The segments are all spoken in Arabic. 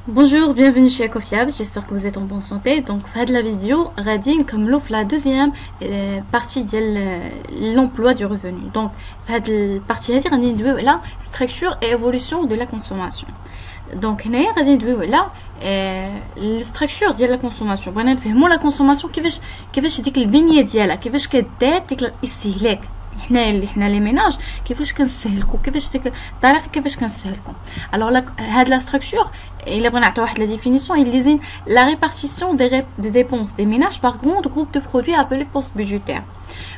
Bonjour, bienvenue chez Ecofiable, j'espère que vous êtes en bonne santé. Donc, في هذه la vidéo, غادي نكملوا في la deuxième partie ديال l'emploi du revenu. Donc, في هذه الpartie هذه غادي ندويو على structure et évolution de la consommation. Donc, هنايا غادي ندويو على الستركتور ديال لا كونسوماسيون. بغينا نفهموا لا كونسوماسيون كيفاش ديك البنيه ديالها، كيفاش كدير ديك الاستهلاك. حنا لي ميناج كيفاش كنستهلكوا، كيفاش ديك الطريقه كيفاش كنستهلكوا. الوغ هاد لا ستركتور الا بغينا نعطيو واحد لا ديفينيسيون يليزين لا ريبارتيسيون دي ديبونس دي ميناج باغ غروند جروب دو برودوي ابلي بوست بودجيتير.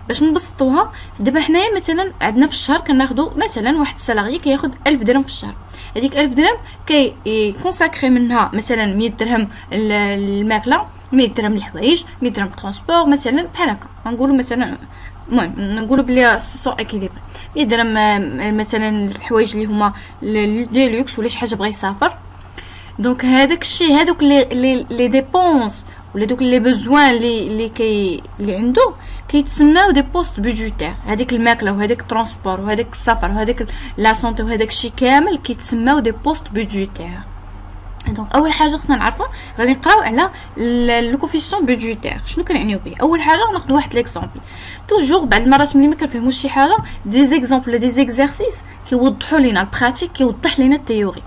باش نبسطوها دابا حنايا مثلا عندنا في الشهر كناخذوا مثلا واحد السالاري كياخذ 1000 درهم في الشهر. هذيك 1000 درهم كونساكري منها مثلا 100 درهم الماكله، 100 درهم الحوايج، 100 درهم ترونسبور مثلا بحال هكا. غنقولوا مثلا المهم نقولوا بلي سو اكيليبر 100 درهم مثلا الحوايج اللي هما لي لوكس ولا شي حاجه بغى يسافر. دونك هذاك الشيء هذوك لي ديبونس ولا دوك لي بوزوان اللي عنده كيتسماو دي بوست بودجيتير. هذيك الماكله وهذاك الترونسبور وهذاك السفر وهذاك لا سونتي وهذاك الشيء كامل كيتسماو دي بوست بودجيتير. دونك اول حاجه خصنا نعرفوا غادي نقراو على لو كوفيسيون بودجيتير. شنو كنعنيو به؟ اول حاجه ناخذ واحد ليكزامبل. توجور بعض المرات ملي ما كنفهموش شي حاجه دي زيكزامبل دي زيكزارسيس كيوضحوا لينا البراتيك، كيوضح لينا التيوري.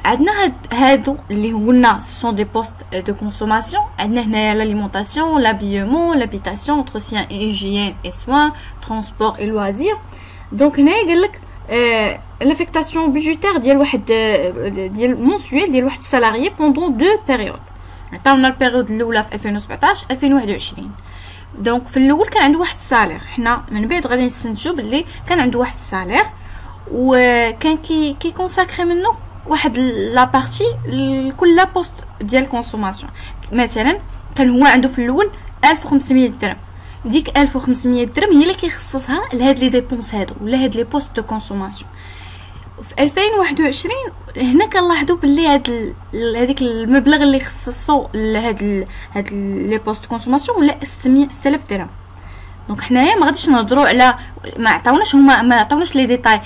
عندنا هادو اللي قلنا سون دي بوست دو كونسوماسيون. عندنا هنايا لاليمونطاسيون، لابيومون، لابيتاسيون، انتروسيان اي هيجين اي سوان، ترونسبور اي لوازير. دونك هنايا قالك لافيكتاسيون بودجيتير ديال واحد ديال مونسويل ديال واحد السالاريي بوندون دو بيريود. عطاونا البيريود الاولى في 2017 2021. دونك في الاول كان عنده واحد السالير، حنا من بعد غادي نستنتجوا باللي كان عنده واحد السالير وكان كي كونساكري منه واحد لا بارتي لكل بوست ديال كونسوماسيون. مثلا كان هو عنده في الاول 1500 درهم. ديك 1500 درهم هي اللي كيخصصها لهاد لي ديبونس هادو ولا هاد لي بوست دو كونسوماسيون. في 2021 هنا كنلاحظوا باللي هذيك المبلغ اللي خصصو لهاد لي بوست كونسوماسيون ولا 6000 درهم. دونك حنايا ما غاديش نهضروا على ما عطاوناش لي ديتاي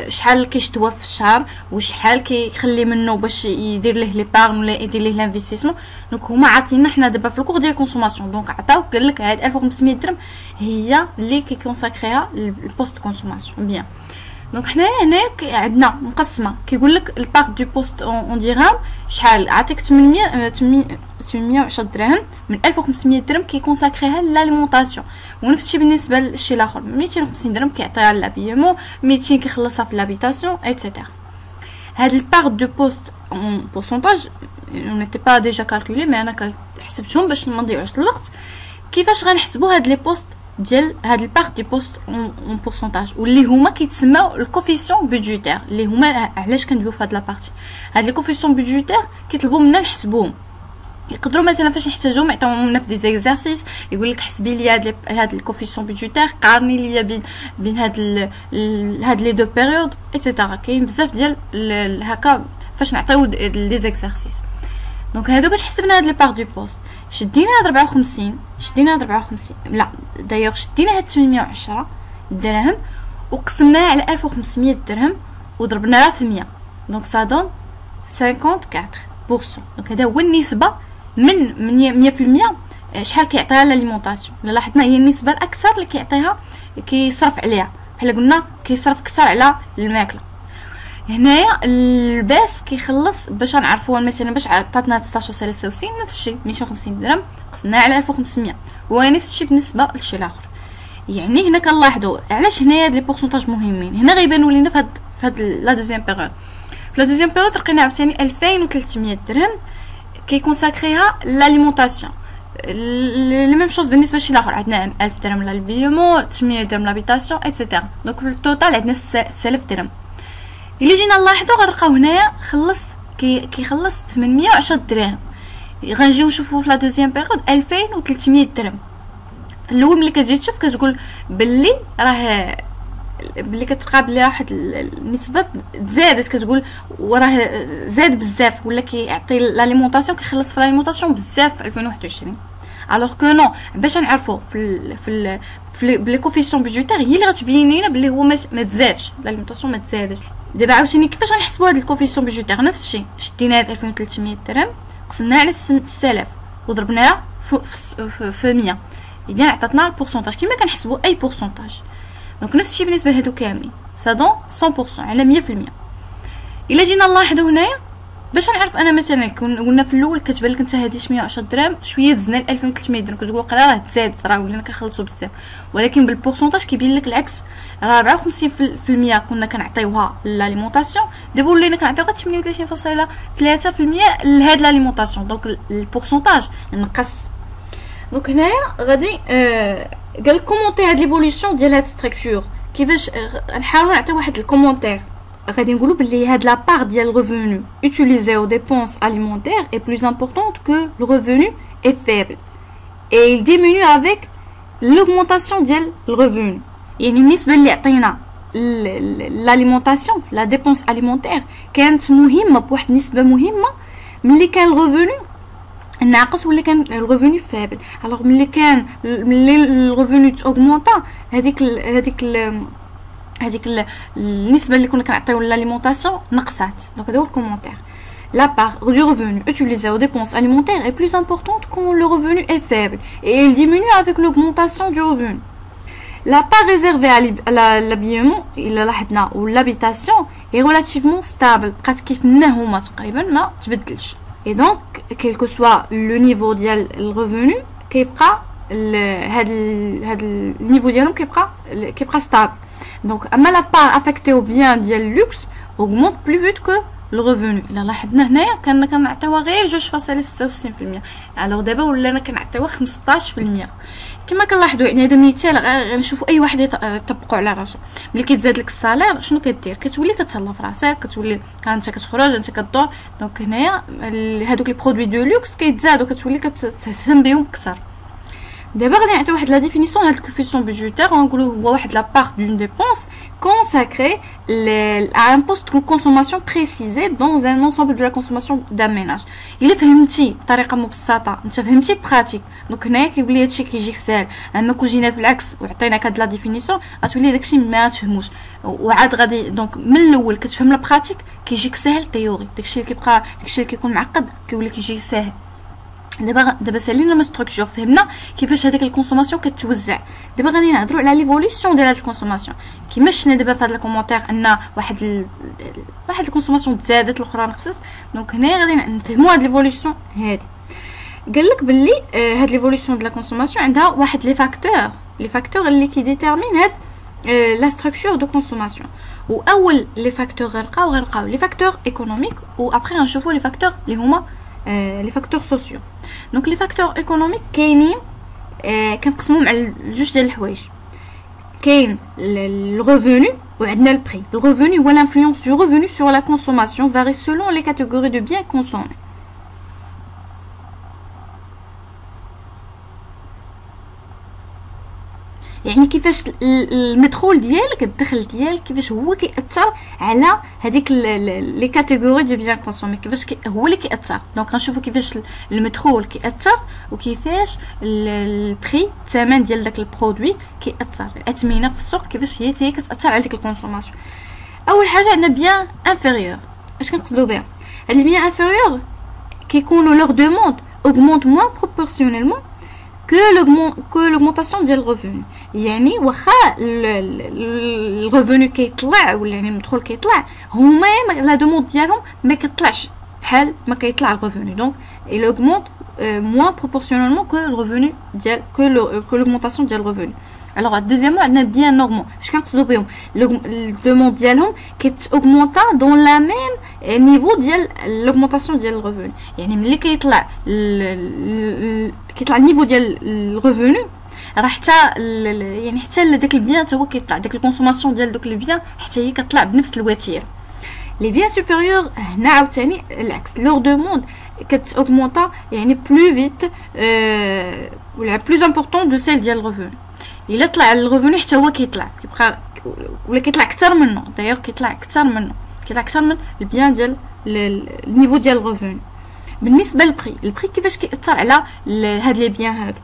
شحال كيشتوى في الشهر وشحال كيخلي منه باش يدير ليه لي بارن ولا يدير ليه لانفستيسمون. دونك هما عاطينا حنا دابا في الكور ديال كونسوماسيون. دونك عطاوك قال لك هاد 1500 درهم هي اللي كيكونساكريها البوست كونسوماسيون. بيان دونك حنايا هناك عندنا مقسمه كيقول لك البارت دو بوست اون درهم شحال عطيك 810 درهم من 1500 درهم كيكونساكريها لاليمونطاسيون. ونفس الشيء بالنسبه للشيء الاخر 250 درهم كيعطيها لابيمون، 200 كيخلصها في لابيتاسيون ايتترا. هاد البارت دو بوست اون بورسونتاج نيتي با ديجا كالكولي مي انا حسبتهم باش ما نضيعوش الوقت. كيفاش غنحسبوا هاد لي بوست ديال هاد البارت دي بوست اون بورسونتاج واللي هما كيتسماو الكوفيسيون بودجيتير اللي هما علاش كندويو في هاد لابارتي. هاد لي كوفيسيون بودجيتير كيطلبوا منا نحسبوهم. يقدروا مثلا فاش نحتاجوهم يعطيوهم لنا في دي زيكزارسيس، يقول لك حسبي لي هاد الكوفيسيون بودجيتير، قارني لي بين هاد لي دو بيريود ايتترا. كاين بزاف ديال هكا فاش نعطيو دي زيكزارسيس. دونك هادو باش حسبنا هاد لي بار دو بوست شدينا هاد 54 لا دايوغ شدينا هاد 810 درهم وقسمناها على 1500 درهم وضربناها في 100. دونك سا دون 54%. دونك هذا هو النسبه من 100% شحال كيعطيها لاليمونطاسيون. الا لاحظنا هي النسبه الاكثر اللي كيعطيها كيصرف عليها، بحال قلنا كيصرف اكثر على الماكله. هنايا الباس كيخلص باش نعرفوها مثلا باش عطاتنا 16 نفس الشيء 250 درهم قسمناها على 1500 ونفس الشيء بالنسبه للشيء الاخر. يعني هنا كنلاحظوا علاش هنايا هاد لي بورسونتاج مهمين. هنا غيبانوا لينا في هاد لا دوزيام بيريود. في لا دوزيام بيريود لقينا عاوتاني 2300 درهم كيكونساكريها لاليمونطاسيون. لي ميم شوز بالنسبه للشيء الاخر عندنا 1000 درهم للبيومون، 800 درهم لابيتاسيون ايتترا. دونك في التوتال عندنا 6000 درهم. اللي جينا نلاحظوا غنلقاو هنايا خلص كيخلص 810 درهم. غنجيو نشوفوا في لا دوزيام بيريود 2300 درهم. في الاول ملي كتجي تشوف كتقول باللي راه بلي كتلقى بلي واحد النسبه تزادت، كتقول وراه زاد بزاف ولا كيعطي لاليمونطاسيون كيخلص في لاليمونطاسيون بزاف في 2021. الوغ كو نو باش نعرفوا في بلي كوفيسيون بودجيتير هي اللي غتبين لينا بلي هو ما تزادش لاليمونطاسيون ما تزادش. دابا عاوتاني كيفاش غنحسبوا هاد الكوفيسيون بيجوتير؟ نفس الشيء، شدينا هاد 2300 درهم قسمناها على 6000 وضربناها في 100، اذا عطاتنا البورسونتاج كيما كنحسبوا اي بورسونتاج. دونك نفس الشيء بالنسبه لهادو كاملين، سا دون 100% على 100%. الا جينا نلاحظوا هنايا باش نعرف انا مثلا قلنا في الاول كتبان لك انت هذه 110 درهم شويه دزنا ل 2300 درهم، كتقول قرا راه تزاد راه ولينا كنخلصوا بزاف، ولكن بالبورسونتاج كيبين لك العكس، راه 54% كنا كنعطيوها لاليمونطاسيون، دابا ولينا كنعطيو غير 38.3% لهاد لاليمونطاسيون، دونك البورسونتاج نقص. دونك هنايا غادي قال كومونتي هاد ليفوليسيون ديال هاد ستركتور. كيفاش نحاولوا نعطيو واحد الكومونتير؟ غادي نقولوا بلي هاد لا بار ديال الريفوني utilisé aux dépenses alimentaires est plus importante que le revenu est faible et il diminue avec l'augmentation ديال الريفوني. يعني النسبه اللي عطينا l'alimentation la dépense alimentaire كانت مهمه بواحد النسبه مهمه ملي كان الريفوني ناقص ولا كان الريفوني فابل. الوغ ملي الريفوني اوغمونطا هذيك النسبه اللي كنا كنعطيو لاليمونطاسيون نقصات. دونك هذا هو الكومونتير. La part du revenu utilisé aux dépenses alimentaires est plus importante quand le revenu est faible et il diminue avec l'augmentation du revenu. La part réservée à l'habillement ou l'habitation est relativement stable. بقات كيف هما تقريبا ما تبدلش. Et donc quel que soit le niveau ديال الريفوني كيبقى هاد النيفو ديالهم كيبقى stable. Donc la part affectée aux biens ديال luxe augmente plus vite que le revenu. الا لاحظنا هنايا كنا كنعطيوها غير 2.66%، الوغ دابا ولينا كنعطيوها 15%. كما كنلاحظوا يعني هذا مثال غنشوفوا اي واحد يطبقوا على راسو. ملي كيتزاد لك الصالير شنو كدير؟ كتولي كتهلا في راسك، كتولي انت كتخرج انت كدور. دونك هنايا هادوك لي برودوي دو لوكس كيتزادوا، كتولي كتهتم بهم اكثر. دابا غادي نعطيو واحد لا ديفينيسيون هاد الكوفيسيون بيدجيتير، ونقولوا هو واحد لا بار دون ديبونس consacrée à un poste de consommation précisé dans un ensemble de la consommation d'un ménage. الا فهمتي بطريقه مبسطه، انت فهمتي براتيك، دونك هنايا كيقول لي هادشي كيجيك ساهل. اما كون جينا بالعكس وعطيناك هاد لا ديفينيسيون غتولي داكشي ما تفهموش، وعاد غادي دونك من الاول كتفهم لا براتيك كيجيك ساهل تيوري، داكشي اللي كيبقى داكشي اللي كيكون معقد كيولي كيجي ساهل. دابا سالينا ما ستركتور، فهمنا كيفاش هذيك الكونسوماسيون كتوزع. دابا غادي نهضروا على ليفوليسيون ديال هاد الكونسوماسيون. كيما شفنا دابا في هاد الكومونتير ان واحد الكونسوماسيون تزادت الاخرى نقصت، دونك هنا غادي نفهموا هاد ليفوليسيون هادي. قال لك باللي هاد ليفوليسيون ديال لا كونسوماسيون عندها واحد لي فاكتور اللي كيديتيرمين هاد لا ستركتور دو كونسوماسيون. واول لي فاكتور غنلقاو لي فاكتور ايكونوميك، و ابري غنشوفوا لي فاكتور اللي هما لي فاكتور سوسيو. دونك لي فاكتور ايكونوميك كاينين كنقسموهم على جوج ديال الحوايج. كاين الريفوني وعندنا البري. الريفوني هو l'influence du revenu sur la consommation varie selon les catégories de biens consommés. يعني كيفاش المدخول ديالك، الدخل ديالك كيفاش هو كيأثر على هذيك لي كاتيجوري دو بيان كونسومي، كيفاش هو اللي كيأثر. دونك غنشوفوا كيفاش المدخول كيأثر وكيفاش البري الثمن ديال داك البرودوي كيأثر، الاثمنه في السوق كيفاش هي كتأثر على ديك الكونسوماسيون. اول حاجه عندنا بيان انفيريور. اش كنقصدوا بها؟ هاد البيان انفيريور كيكونوا لوغ دوموند augmente moins proportionnellement que l'augmentation ديال الريفوني. يعني واخا الريفوني كيطلع ولا يعني المدخول كيطلع، هما لا دوموند ديالهم ما كيطلعش بحال ما كيطلع الريفوني. دونك il augmente moins proportionnellement que le revenu ديال que l'augmentation ديال الريفوني. الوغ دوزيامون عندنا بيان نورمال. اش كنقصدوا بهم؟ الدوموند ديالهم كيتاوغمونطا دون لا ميم نيفو ديال l'augmentation ديال الريفوني. يعني ملي كيطلع النيفو ديال الريفوني راه حتى يعني حتى داك البيان حتى هو كيطلع، داك الكونسوماسيون ديال دوك البيان حتى هي كتطلع بنفس الوتيره. لي بيان سوبيريور هنا عاوتاني العكس، لور دوموند كتاوغمونطا يعني بلو فيت ولا بلو امبورطون دو سيل ديال الريفوني. الا طلع الريفوني حتى هو كيطلع، كيبقى ولا كيطلع اكثر منه، دايوغ كيطلع اكثر من البيان ديال النيفو ديال الريفوني. بالنسبه للبري، البري كيفاش كيأثر على هاد لي بيان هادو؟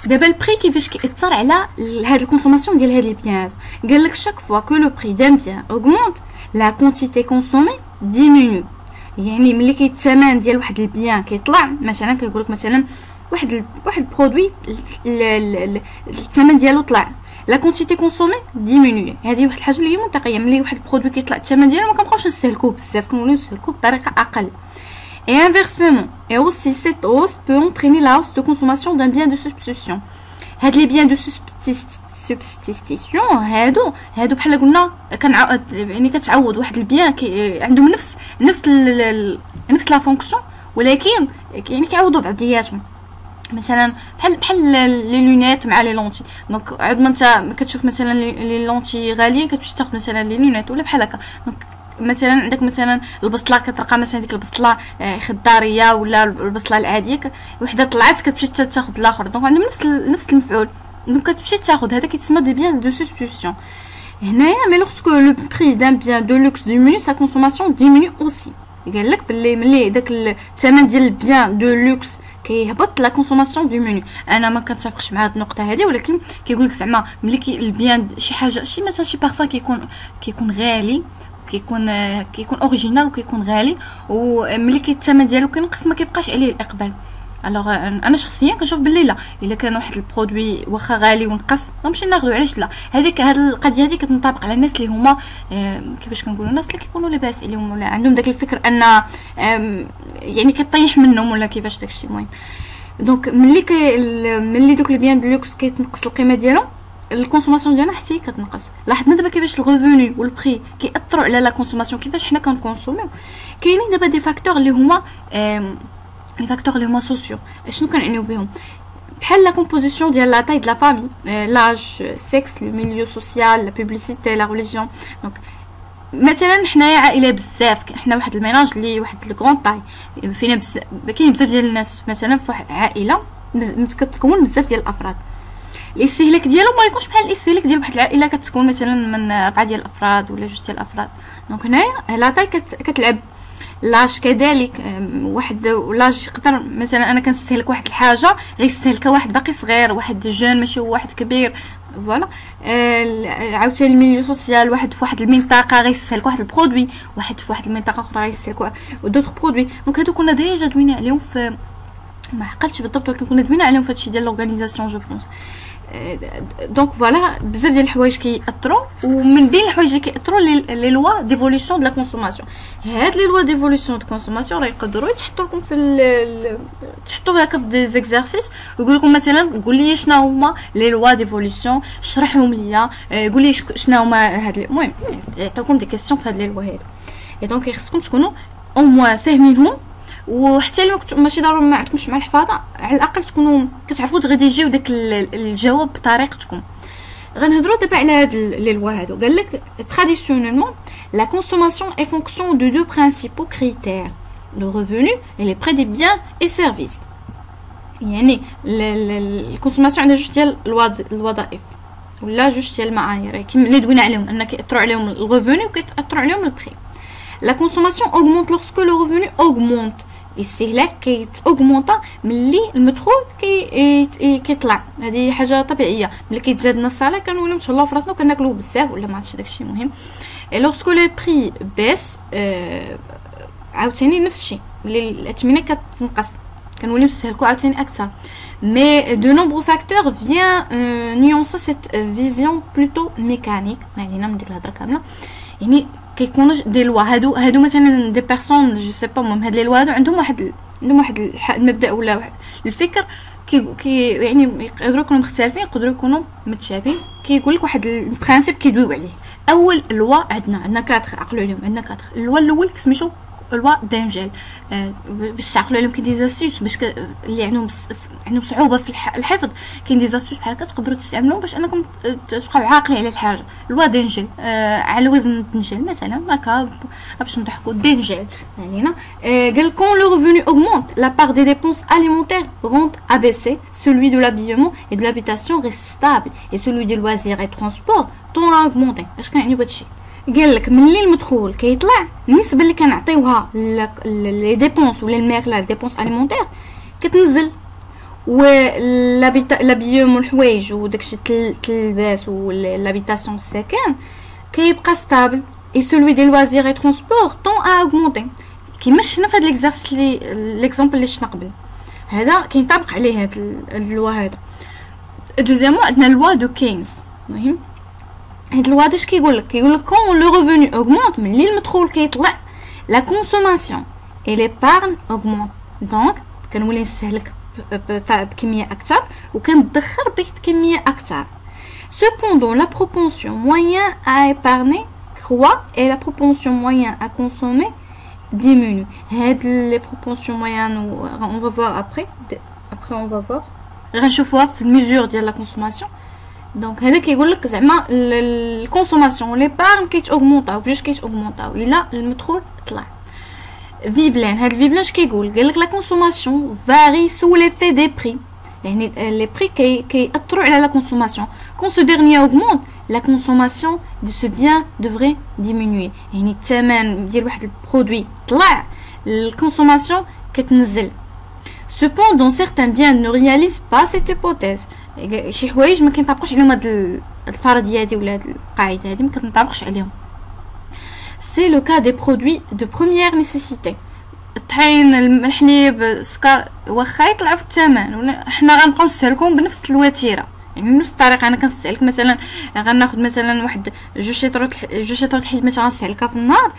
دابا البري كيفاش كيأثر على هاد الكونسوماسيون ديال هاد لي بيان هادو؟ قال لك chaque fois que le prix d'un bien augmente لا كونتيتي كونسومي ديمينيو. يعني ملي الثمن ديال واحد البيان كيطلع، مثلا كيقول لك مثلا واحد البرودوي الثمن ديالو طلع، لا كونتيتي كونسومي ديمينيو. هذه واحد الحاجه اللي هي منطقيه، ملي واحد البرودوي كيطلع الثمن ديالو ما كنبقاوش نستهلكوه بزاف، كنوليو نستهلكوه بطريقه اقل. Et inversement, et aussi cette hausse peut entraîner la hausse de consommation d'un bien de substitution. هاد les biens de substitution هادو بحال قلنا يعني كتعوض واحد البيان عندهم نفس لا فونكسيون، ولكن يعني كيعوضوا بعضياتهم. مثلا بحال لي لونيت مع لي لونتي. دونك عاد ما انت كتشوف مثلا لي لونتي غاليين كتمشي تاخذ مثلا لي لونيت ولا بحال هكا. دونك مثلا عندك مثلا البصله كتلقى مثلا ديك البصله خضاريه ولا البصله العاديه، وحده طلعت كتمشي تاخذ الاخر. دونك عندهم نفس المفعول، دونك كتمشي تاخذ هذا كيتسمى دي بيان دو سبستيتيوشن. هنايا مي لوغسكو لو بري دان بيان دو لوكس ديمينيو سا كونسوماسيون ديمينيو اوسي. قال لك باللي ملي داك الثمن ديال البيان دو لوكس كيهبط لا كونسوماسيون ديمينيو. انا ما كنتفقش مع هاد النقطه هذه، ولكن كيقول لك زعما ملي البيان شي حاجه شي مثلا شي بارفان كيكون غالي، كيكون اوريجينال وكيكون غالي، وملي الثمن ديالو كينقص ما كيبقاش عليه الاقبال. الوغ انا شخصيا كنشوف باللي لا، الا كان واحد البرودوي واخا غالي ونقص غنمشي ناخذو. علاش لا؟ هاد القضيه هذه كتنطبق على الناس اللي هما كيفاش كنقولوا، الناس اللي كيكونوا لاباس عليهم ولا عندهم داك الفكر ان يعني كطيح منهم ولا كيفاش داكشي. المهم دونك ملي دوك البيان دو لوكس كيتنقص القيمه ديالو، الكونسوماسيون ديالنا حتى هي كتنقص. لاحظنا دابا كيفاش الغوفوني والبري كيأثروا على لا كونسوماسيون، كيفاش حنا كنكونسوميو. كاينين دابا دي فاكتور اللي هما لي فاكتور اللي هما سوسيو. شنو كنعنيو بهم؟ بحال لا كومبوزيسيون ديال لا تاي د لا فامي، لاج، سيكس، لو ميليو سوسيال، لا بوبليسيتي، لا ريليجيون. دونك مثلا حنايا عائله بزاف، حنا واحد الميناج اللي واحد الكرون طاي فينا كاين بزاف ديال الناس. مثلا في واحد عائله كتكون بزاف ديال الافراد، الاستهلاك ديالو ما يكونش بحال الاستهلاك ديال واحد العائله كتكون مثلا من 4 ديال الافراد ولا 2 ديال الافراد. دونك هنايا لا تاي كتلعب. لاج كذلك، واحد لاج يقدر مثلا انا كنستهلك واحد الحاجه غير يستهلكها واحد باقي صغير، واحد جون ماشي هو واحد كبير. فوالا عاوتاني الميليو سوسيال، واحد في واحد المنطقه غيستهلك واحد البرودوي، واحد في واحد المنطقه اخرى غيستهلك دوطخ برودوي. دونك هادو كنا ديجا دوينا عليهم في، ما عقلتش بالضبط ولكن كنا دوينا عليهم في هادشي ديال لورغانيزاسيون جو بونس. دونك فوالا بزاف ديال الحوايج كيأثروا، ومن بين الحوايج اللي كيأثروا لي لوا ديفولوسيون د لا كونسوماسيون. هاد لي لوا ديفولوسيون د كونسوماسيون راه يقدروا يتحطوا لكم في تحطوا هكا في دي زيكزارسيس، ويقول لكم مثلا قول لي شنو هما لي لوا ديفولوسيون، شرحهم ليا، قول لي شنو هما هاد. المهم يعطيوكم دي كيسيون في هاد لي لوا هادو. اي دونك خصكم تكونوا او موان فاهمينهم، وحتى لو ماشي ضروري ما عندكمش مع الحفاظه، على الاقل تكونوا كتعرفوا تغيديجيو داك الجواب بطريقتكم. غنهضروا دابا على هاد لي لوا هادو. قال لك traditionnellement la consommation est fonction de deux principaux critères: le revenu et les prix des biens et services. يعني الكونسوماسيون عندها جوج ديال الوظائف ولا جوج ديال المعايير كيما اللي دوينا عليهم، ان كيأثروا عليهم الريفوني وكيأثروا عليهم البري. La consommation augmente lorsque le revenu augmente. الاستهلاك كيتاوغمونطا ملي المدخول كيطلع. هذه حاجه طبيعيه، ملي كيتزاد لنا الصالير كنوليو نتهلاو في راسنا وكناكلو بزاف ولا ما عرفتش داكشي. مهم لوغسكو لو بري بيس عاوتاني نفس الشيء، ملي الاثمنه كتنقص كنوليو نستهلكو عاوتاني اكثر. Mais de nombreux facteurs viennent nuancer cette vision plutôt mécanique. ما علينا من ديك الهضره كامله. يعني كيكونوا دي لوا هادو مثلا دي بيرسون جو سي با، المهم هاد لي لوا هادو عندهم واحد المبدا ولا واحد الفكر كي يعني يقدروا يكونوا مختلفين، يقدروا يكونوا متشابهين. كيقول لك واحد البرانسيپ كيدويو عليه. اول لوا عندنا 4 عقلوا عليهم، عندنا 4. اللوا الاول كسميتو لوا دانجيل، باش تعقلوا عليهم كاين دي زاسيوس باش اللي عندهم صعوبه في الحفظ. كاين دي زاسيوس بحال هكا تقدروا تستعملوهم باش انكم تبقاو عاقلين على الحاجه. لوا دانجيل على وزن الدنجل مثلا هكا باش نضحكوا دانجيل علينا. قال كون لو ريفوني اوغمونت لا بار دي ديبونس alimentaires rentre à baisser, celui de l'habillement et de l'habitation reste stable et celui des loisirs et transport tend à augmenter. اش كنعني بهادشي؟ قال لك ملي المدخول كيطلع النسبه اللي كنعطيوها لي ديبونس ولا الماكله ديبونس اليمونتير كتنزل، لابيوم والحوايج وداكشي التلباس ولابيتاسيون السكن كيبقى ستابل. et celui des loisirs et transports tend à augmenter. كيماش هنا في هذا l'exercice l'exemple اللي شفنا قبل هذا كينطبق عليه هاد اللوا هذا. دوزيامون عندنا لوا دو 15. المهم هاد اللوا اش كيقول لك كون لو ريفوني اوغمونط ملي المدخول كيطلع لا كونسوماسيون اي ليبارن اوغمونط دونك كنولي نستهلك بكميه اكثر وكندخر بكميه اكثر. Cependant, la propension moyenne à épargner croît et la propension moyenne à consommer diminue. Les propensions moyennes, on va voir après. Après, on va voir. غنشوفوها في الميزور ديال لا كونسوماسيون. دونك هذا كيقول لك زعما الكونسوماسيون ليبارن كيتاوغمونطاو بجوج كيتاوغمونطاو الا المدخول طلع. فيبلان هاد الفيبلان اش كيقول قال لك لا كونسوماسيون فاري سو ليفي دي بري يعني لي بري كيأثروا على لا كونسوماسيون. Quand ce dernier augmente, la consommation de ce bien devrait diminuer. يعني الثمن ديال واحد البرودوي طلع الكونسوماسيون كتنزل. Cependant, certains biens ne réalisent pas cette hypothèse. شي حوايج ما كينطبقوش عليهم هاد الفرضيه هادي ولا هاد القاعده هادي ما كتنطبقش عليهم. C'est le cas des produits de première nécessité. الطحين الحليب السكر واخا يطلعوا في الثمن ولا حنا غنبقاو نستهلكوهم بنفس الوتيره يعني نفس الطريقه. انا كنستهلك مثلا غناخذ مثلا واحد جوج شيطرات الحليب مثلا نستهلكها في النهار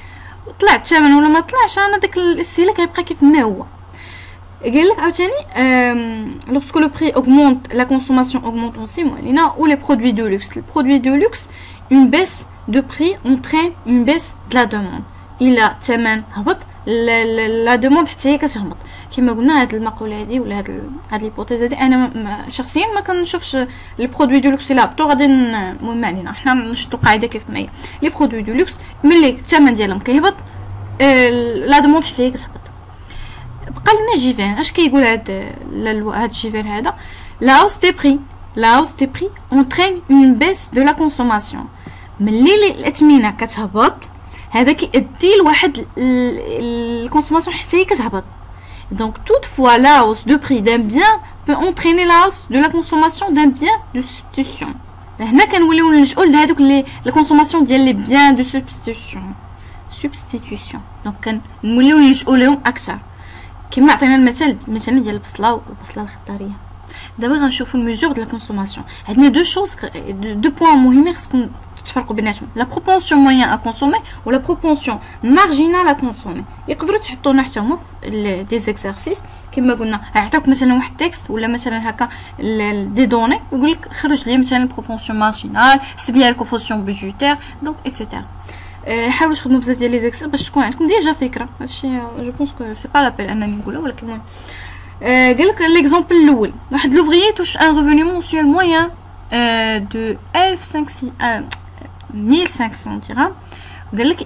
وطلع الثمن ولا ما طلعش انا داك الاستهلاك غيبقى كيف ما هو. قال لك عاوتاني lorsque le prix augmente la consommation augmente aussi moyennant ou les produits de luxe. Les produits de luxe, une baisse de prix entraîne une baisse de la demande. الى الثمن هبط لا دوموند حتى هي كتهبط. كما قلنا هاد المقوله هادي ولا هاد ليبوتيز هادي انا شخصيا ما كنشوفش لي برودوي دو لوكس لا غادي المهم علينا حنا نشدو قاعده كيف ما هي. لي برودوي دو لوكس ملي الثمن ديالهم كيهبط لا دوموند حتى هي كتهبط. بقى لنا جيفان اش كيقول هاد الجيفان هذا لا هوس دي بري لا هوس دي بري اونترين اون بيس دو لا كونسوماسيون. ملي الاثمنه كتهبط هذا كيؤدي لواحد الكونسوماسيون حتى هي كتهبط. Donc toutefois la hausse de prix d'un bien peut entraîner la hausse de la consommation d'un bien de substitution. هنا كنوليو نلجؤوا لهذوك لي لا كونسوماسيون ديال لي بيان دو سبستيتيوشن. دونك كنوليو نلجؤوا لهم اكثر. كما عطينا المثال ديال البصله والبصله الخضاريه. دابا غنشوفوا الميزور ديال لا كونسوماسيون. عندنا دو بوين مهمين خصكم تفرقوا بيناتهم لا بروبونسيون موين ا كونسومي ولا بروبونسيون مارجينال ا كونسومي. يقدروا تحطونا حتى هما في دي زيكزارسيس كما قلنا عطاوك مثلا واحد تكست ولا مثلا هكا دي دوني يقول لك خرج لي مثلا بروبونسيون مارجينال حسب لي الكوفونسيون بودجيتير دونك ايتترا. حاولوا تخدموا بزاف ديال لي زيكزارسيس باش تكون عندكم ديجا فكره. هادشي جو بونس كو سي با لابيل انني نقولها ولكن المهم قال لك ليكزامبل الاول واحد لوفريي توش ان ريفوني مونسيول موين دو 1500 dirhams. قال لك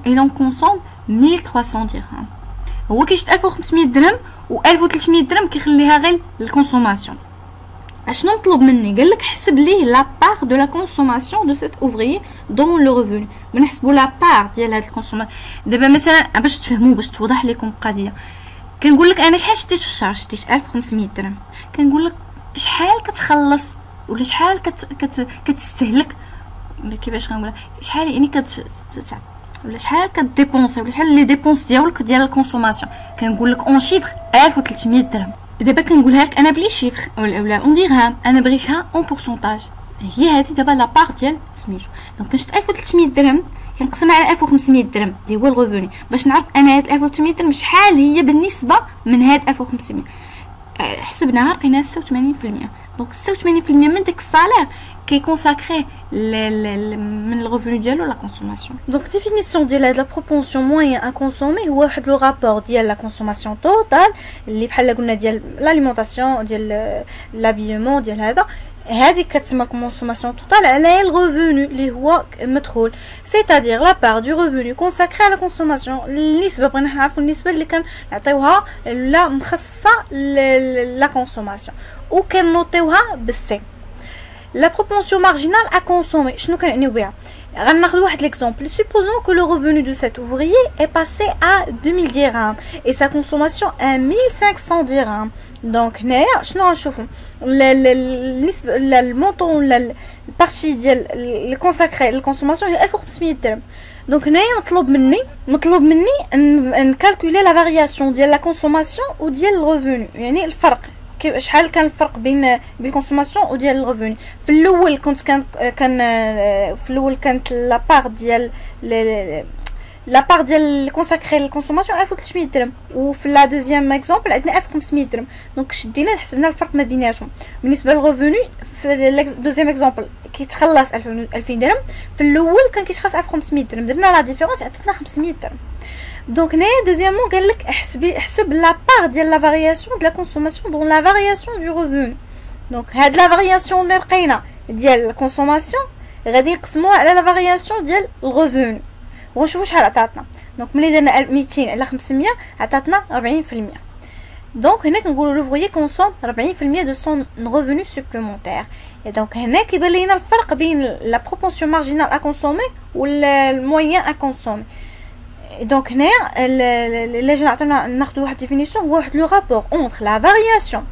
il en consomme 1300 dirhams. هو كيشد 1500 درهم و 1300 درهم كيخليها غير للكونسوماسيون. اشنو نطلب مني؟ قال لك حسب ليه لا بار دو لا كونسوماسيون دو سيت اوفريي دون لو ريفوني. بنحسبوا لا بار ديال هاد الكونسوماسيون. دابا مثلا باش تفهموا باش توضح لكم القضيه كنقول لك انا شحال شديت في الشهر شديت 1500 درهم كنقول لك شحال كتخلص ولا شحال كتستهلك ولا كيفاش غنقولها شحال يعني ولا شحال كديبونسي ولا شحال لي ديبونس ديالك ديال الكونسوماسيون. كنقول لك اون شيفر 1300 درهم. دابا كنقولها لك انا بلي شيفر ولا اون ديرهام انا بغيتها اون بورسونتاج. هي هذه دابا لا بار ديال سميتو. دونك كنشد 1300 درهم كنقسمها على 1500 درهم اللي هو الغوفوني باش نعرف انا هاد 1300 درهم شحال هي بالنسبه من هاد 1500. حسبناها لقيناها 86%. دونك 86% من داك الصالير qui est consacré le revenu ديالو la consommation. Donc définition de la propension moyen à consommer هو واحد لو رابور ديال la consommation totale اللي بحال قلنا ديال l'alimentation ديال l'habillement ديال هذه كتسمى consommation totale على الريفوني اللي هو مدخول c'est-à-dire la part du revenu consacré à la consommation. النسبه بغينا نعرفوا النسبه اللي كنعطيوها لا مخصصه la consommation وكنوطيوها بالسي. La propension marginale à consommer. شنو كنعنيو بها؟ غناخذ واحد l'exemple. Supposons que le revenu de cet ouvrier est passé à 2000 dirhams et sa consommation à 1500 dirhams. Donc هنايا شنو غنشوفو؟ النسبه المونطون ولا البارتي ديال اللي كونساكري للكونسوماسيون هي 1500 درهم. دونك هنايا مطلوب مني نكالكولي لا فارياسيون ديال لا كونسوماسيون وديال الريفوني، يعني الفرق شحال كان الفرق بين الكونسوماسيون وديال الريفوني. في الاول في الاول كانت لا بار ديال كونساكري للكونسوماسيون 1300 درهم، وفي لا دوزيام اكزامبل عندنا 1500 درهم. دونك شدينا حسبنا الفرق ما بيناتهم. بالنسبه للريفوني في دوزيام اكزامبل كيتخلص 2000 درهم، في الاول كان كيتخلص 1500 درهم، درنا لا ديفيرونس عطاتنا 500 درهم. دونك هنايا دوزيامون قال لك احسب لا بار ديال لا فارياسيون ديال لا كونسوماسيون دون لا فارياسيون دو ريفوني. دونك هاد لا فارياسيون اللي لقينا ديال الكونسوماسيون غادي نقسموها على لا فارياسيون ديال الريفوني ونشوفوا شحال عطاتنا. دونك ملي درنا 200 على 500 عطاتنا 40%. دونك هنا كنقولوا لوفريي كونسوم 40% دو سون ريفوني سوبليمونتير. دونك هنا كيبان لينا الفرق بين لا بروبورسيون مارجينال ا كونسومي والموين ا كونسومي. دونك هنايا اللي جا عطينا ناخذوا واحد ديفينيسيون، هو واحد لو رابور اونتر لا فارياسيون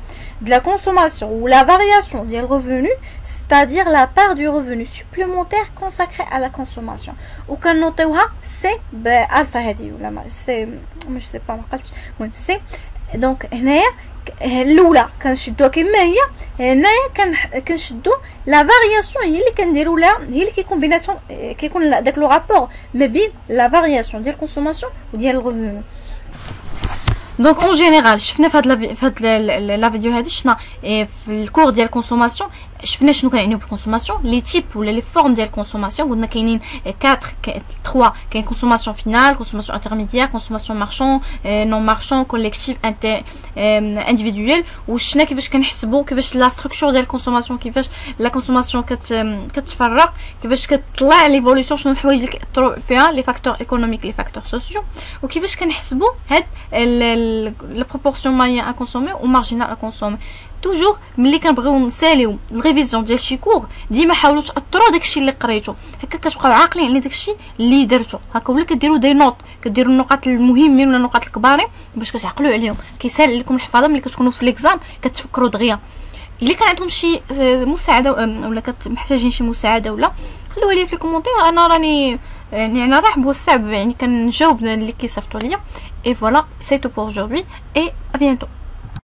de la consommation ou la variation du revenu, c'est-à-dire la part du revenu supplémentaire consacré à la consommation. Ou qu'on notewa c'est alpha hadi ou la c'est je sais pas ما قلتش المهم c'est. donc هنايا الاولى كنشدوها كما هي، هنايا كنشدو لا فارياسيون هي اللي كنديروا لها، هي اللي كيكون بيناتهم كيكون داك لو رابور ما بين لا فارياسيون ديال الكونسوماسيون وديال الريفوني. دونك اون جينيرال شفنا في هاد لا فيديو هادي شفنا في الكور ديال الكونسوماسيون، شفنا شنو كنعنيو بالكونسوماسيون، لي تيب ولا لي فورم ديال الكونسوماسيون. قلنا كاينين 3 كاين كونسوماسيون فينال، كونسوماسيون انترميديير، كونسوماسيون مارشون، نون مارشون، كوليكتيف، انديفيدويل. وشفنا كيفاش كنحسبوا كيفاش لا ستركتور ديال الكونسوماسيون، كيفاش لا كونسوماسيون كتفرق، كيفاش كتطلع ليفولوسيون، شنو الحوايج اللي كيأثروا فيها لي فاكتور ايكونوميك لي فاكتور سوسيو، وكيفاش كنحسبوا هاد لا بروبورسيون مايان ا كونسومي و مارجينال ا كونسومي. توجور ملي كنبغيو نساليو الريفيزيون ديال شي كور ديما حاولوا تاثروا داكشي اللي قريتو، هكا كتبقاو عاقلين على داكشي اللي درتو هكا، ولا كديروا دي نوت، كديروا النقاط المهمين ولا النقاط الكبارين باش كتعقلوا عليهم، كيسهل لكم الحفاظه ملي كتكونوا في ليكزام كتفكروا دغيا. الا كان عندكم شي مساعده ولا محتاجين شي مساعده ولا خلوها لي في الكومونتير، انا راني يعني انا راح بوسع يعني كنجاوب اللي كيصيفطوا ليا. اي فوالا سي تو بور aujourd'hui et à bientôt.